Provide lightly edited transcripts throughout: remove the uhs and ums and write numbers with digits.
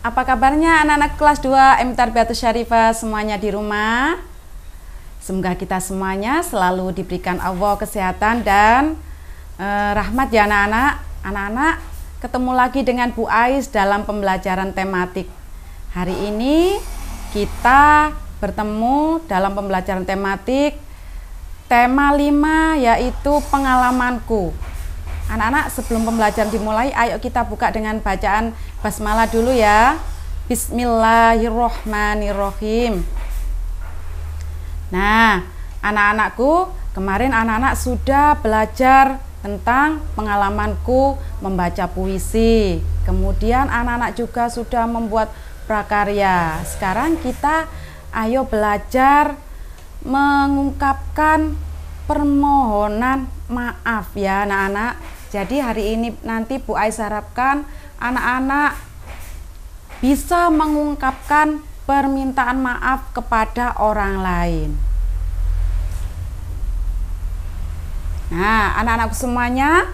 Apa kabarnya anak-anak kelas 2 M Tarbiyatus Syarifah semuanya di rumah? Semoga kita semuanya selalu diberikan Allah kesehatan dan rahmat ya anak-anak. Anak-anak, ketemu lagi dengan Bu Ais dalam pembelajaran tematik. Hari ini kita bertemu dalam pembelajaran tematik tema 5 yaitu pengalamanku. Anak-anak, sebelum pembelajaran dimulai, ayo kita buka dengan bacaan basmalah dulu ya. Bismillahirrohmanirrohim. Nah, anak-anakku, kemarin anak-anak sudah belajar tentang pengalamanku membaca puisi. Kemudian anak-anak juga sudah membuat prakarya. Sekarang kita ayo belajar mengungkapkan permohonan maaf ya anak-anak. Jadi hari ini nanti Bu Ais harapkan anak-anak bisa mengungkapkan permintaan maaf kepada orang lain. Nah, anak-anakku semuanya,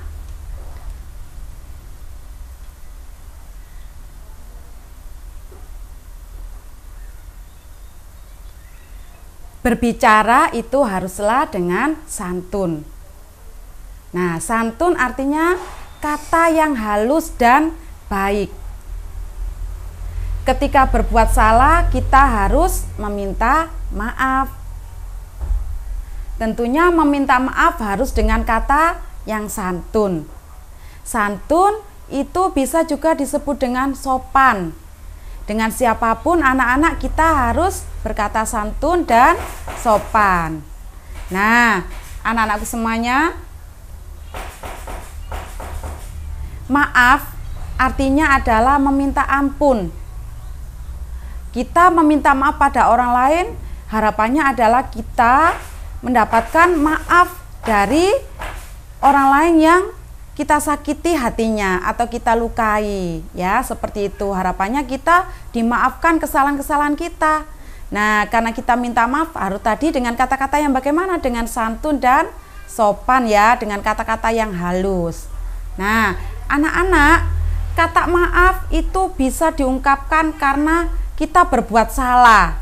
berbicara itu haruslah dengan santun. Nah, santun artinya kata yang halus dan baik. Ketika berbuat salah, kita harus meminta maaf. Tentunya meminta maaf harus dengan kata yang santun. Santun itu bisa juga disebut dengan sopan. Dengan siapapun anak-anak kita harus berkata santun dan sopan. Nah, anak-anakku semuanya, maaf artinya adalah meminta ampun. Kita meminta maaf pada orang lain, harapannya adalah kita mendapatkan maaf dari orang lain yang kita sakiti hatinya atau kita lukai, ya seperti itu. Harapannya kita dimaafkan kesalahan-kesalahan kita. Nah, karena kita minta maaf harus tadi dengan kata-kata yang bagaimana? Dengan santun dan sopan ya, dengan kata-kata yang halus. Nah, anak-anak, kata maaf itu bisa diungkapkan karena kita berbuat salah.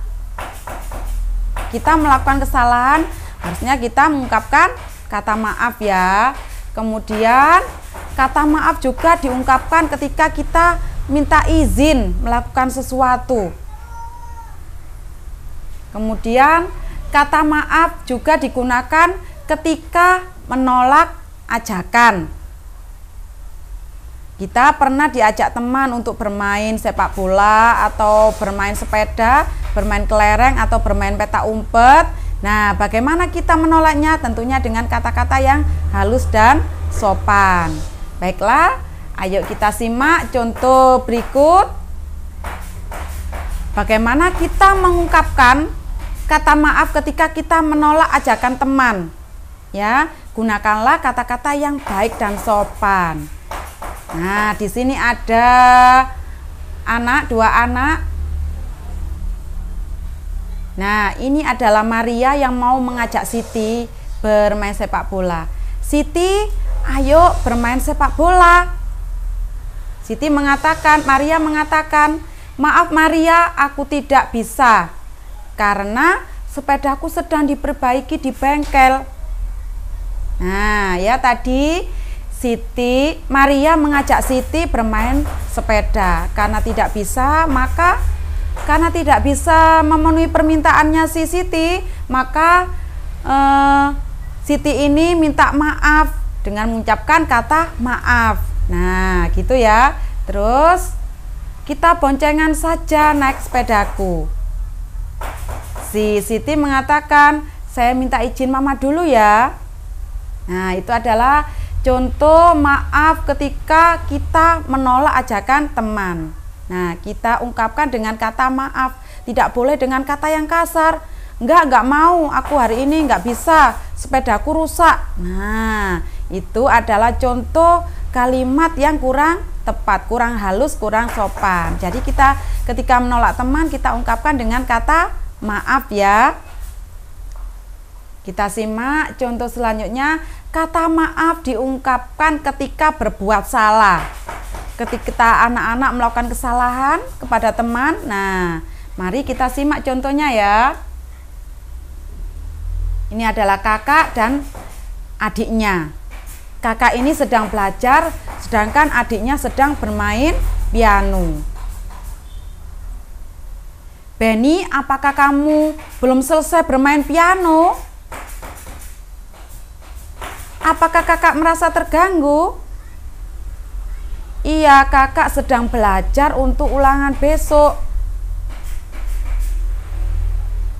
Kita melakukan kesalahan, harusnya kita mengungkapkan kata maaf ya. Kemudian kata maaf juga diungkapkan ketika kita minta izin melakukan sesuatu. Kemudian kata maaf juga digunakan ketika menolak ajakan. Kita pernah diajak teman untuk bermain sepak bola atau bermain sepeda, bermain kelereng atau bermain petak umpet. Nah, bagaimana kita menolaknya? Tentunya dengan kata-kata yang halus dan sopan. Baiklah, ayo kita simak contoh berikut. Bagaimana kita mengungkapkan kata maaf ketika kita menolak ajakan teman? Ya, gunakanlah kata-kata yang baik dan sopan. Nah, di sini ada dua anak. Nah, ini adalah Maria yang mau mengajak Siti bermain sepak bola. Siti, ayo bermain sepak bola. Maria mengatakan, maaf Maria, aku tidak bisa karena sepedaku sedang diperbaiki di bengkel. Nah, ya tadi Maria mengajak Siti bermain sepeda. Karena tidak bisa, karena tidak bisa memenuhi permintaannya si Siti, maka Siti ini minta maaf dengan mengucapkan kata maaf. Nah, gitu ya. Terus kita boncengan saja naik sepedaku. Si Siti mengatakan, saya minta izin mama dulu ya. Nah, itu adalah contoh maaf ketika kita menolak ajakan teman. Nah, kita ungkapkan dengan kata maaf, tidak boleh dengan kata yang kasar. Enggak mau, aku hari ini enggak bisa, sepedaku rusak. Nah, itu adalah contoh kalimat yang kurang tepat, kurang halus, kurang sopan. Jadi kita ketika menolak teman, kita ungkapkan dengan kata maaf ya. Kita simak contoh selanjutnya. Kata maaf diungkapkan ketika berbuat salah. ketika anak-anak melakukan kesalahan kepada teman. Nah, mari kita simak contohnya ya. Ini adalah kakak dan adiknya. Kakak ini sedang belajar, sedangkan adiknya sedang bermain piano. Benny, apakah kamu belum selesai bermain piano? Apakah kakak merasa terganggu? Iya, kakak sedang belajar untuk ulangan besok.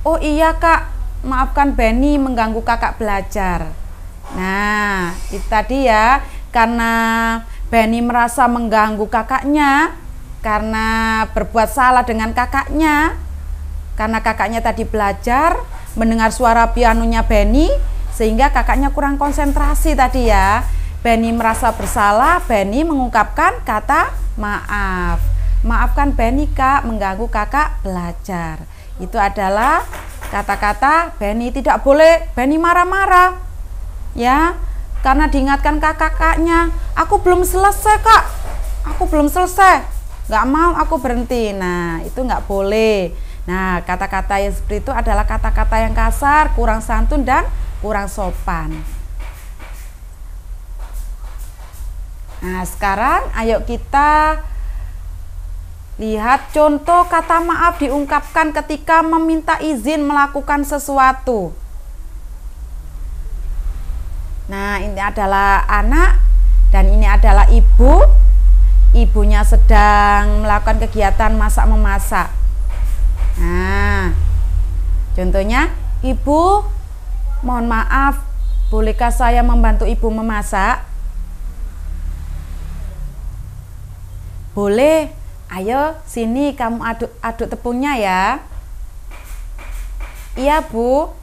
Oh iya kak, maafkan Benny mengganggu kakak belajar. Nah, itu tadi ya, karena Benny merasa mengganggu kakaknya, karena berbuat salah dengan kakaknya, karena kakaknya tadi belajar, mendengar suara pianonya Benny, sehingga kakaknya kurang konsentrasi tadi ya. Benny merasa bersalah, Benny mengungkapkan kata maaf. Maafkan Benny kak, mengganggu kakak belajar. Itu adalah kata-kata Benny. Tidak boleh Benny marah-marah ya, karena diingatkan kakaknya, aku belum selesai kak, aku belum selesai, nggak mau, aku berhenti. Nah, itu nggak boleh. Nah, kata-kata yang seperti itu adalah kata-kata yang kasar, kurang santun dan kurang sopan. Nah, sekarang ayo kita lihat contoh kata maaf diungkapkan ketika meminta izin melakukan sesuatu. Nah, ini adalah anak dan ini adalah ibu. Ibunya sedang melakukan kegiatan masak-memasak. Nah, contohnya, ibu, mohon maaf, bolehkah saya membantu ibu memasak? Boleh, ayo sini kamu aduk tepungnya ya. Iya bu,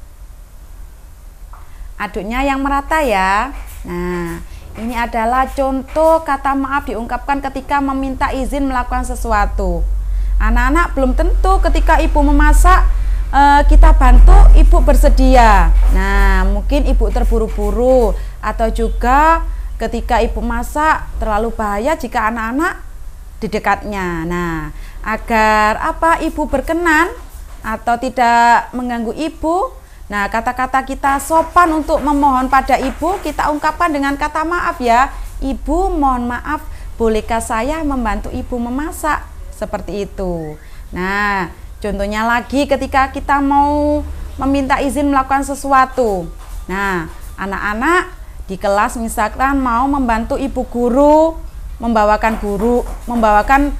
aduknya yang merata ya. Nah, ini adalah contoh kata maaf diungkapkan ketika meminta izin melakukan sesuatu. Anak-anak belum tentu ketika ibu memasak kita bantu, ibu bersedia. Nah, mungkin ibu terburu-buru, atau juga ketika ibu masak terlalu bahaya jika anak-anak di dekatnya. Nah, agar apa ibu berkenan atau tidak mengganggu ibu, nah kata-kata kita sopan untuk memohon pada ibu kita ungkapkan dengan kata maaf ya. Ibu, mohon maaf, bolehkah saya membantu ibu memasak? Seperti itu. Nah, contohnya lagi ketika kita mau meminta izin melakukan sesuatu. Nah, anak-anak di kelas misalkan mau membantu ibu guru membawakan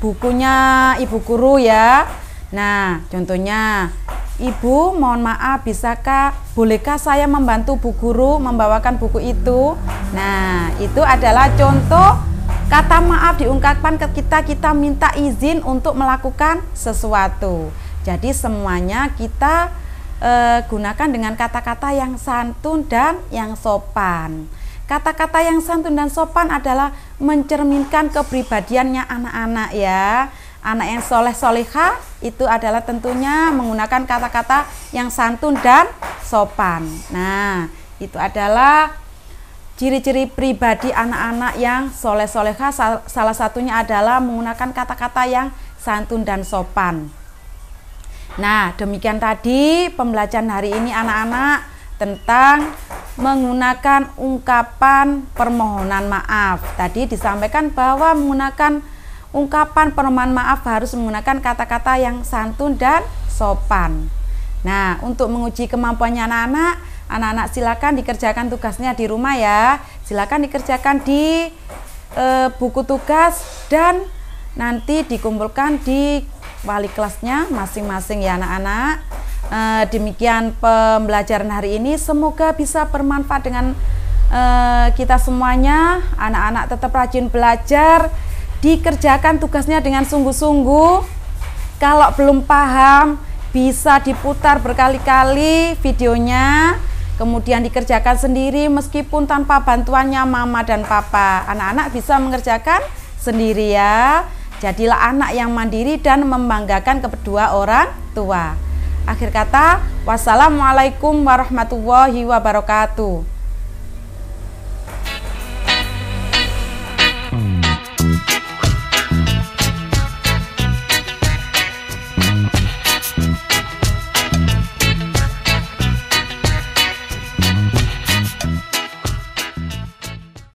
bukunya ibu guru ya. Nah, contohnya, ibu mohon maaf, bolehkah saya membantu bu guru membawakan buku itu? Nah, itu adalah contoh kata maaf diungkapkan ketika kita minta izin untuk melakukan sesuatu. Jadi semuanya kita gunakan dengan kata-kata yang santun dan yang sopan. Kata-kata yang santun dan sopan adalah mencerminkan kepribadiannya anak-anak ya. Anak yang soleh-solehah itu adalah tentunya menggunakan kata-kata yang santun dan sopan. Nah, itu adalah ciri-ciri pribadi anak-anak yang soleh-solehah. Salah satunya adalah menggunakan kata-kata yang santun dan sopan. Nah, demikian tadi pembelajaran hari ini anak-anak tentang menggunakan ungkapan permohonan maaf. Tadi disampaikan bahwa menggunakan ungkapan permohonan maaf harus menggunakan kata-kata yang santun dan sopan. Nah, untuk menguji kemampuannya anak-anak silakan dikerjakan tugasnya di rumah ya. Silakan dikerjakan di buku tugas dan nanti dikumpulkan di wali kelasnya masing-masing ya anak-anak. Demikian pembelajaran hari ini, semoga bisa bermanfaat dengan kita semuanya. Anak-anak tetap rajin belajar, dikerjakan tugasnya dengan sungguh-sungguh. Kalau belum paham bisa diputar berkali-kali videonya, kemudian dikerjakan sendiri meskipun tanpa bantuannya mama dan papa. Anak-anak bisa mengerjakan sendiri ya. Jadilah anak yang mandiri dan membanggakan kedua orang tua. Akhir kata, wassalamualaikum warahmatullahi wabarakatuh.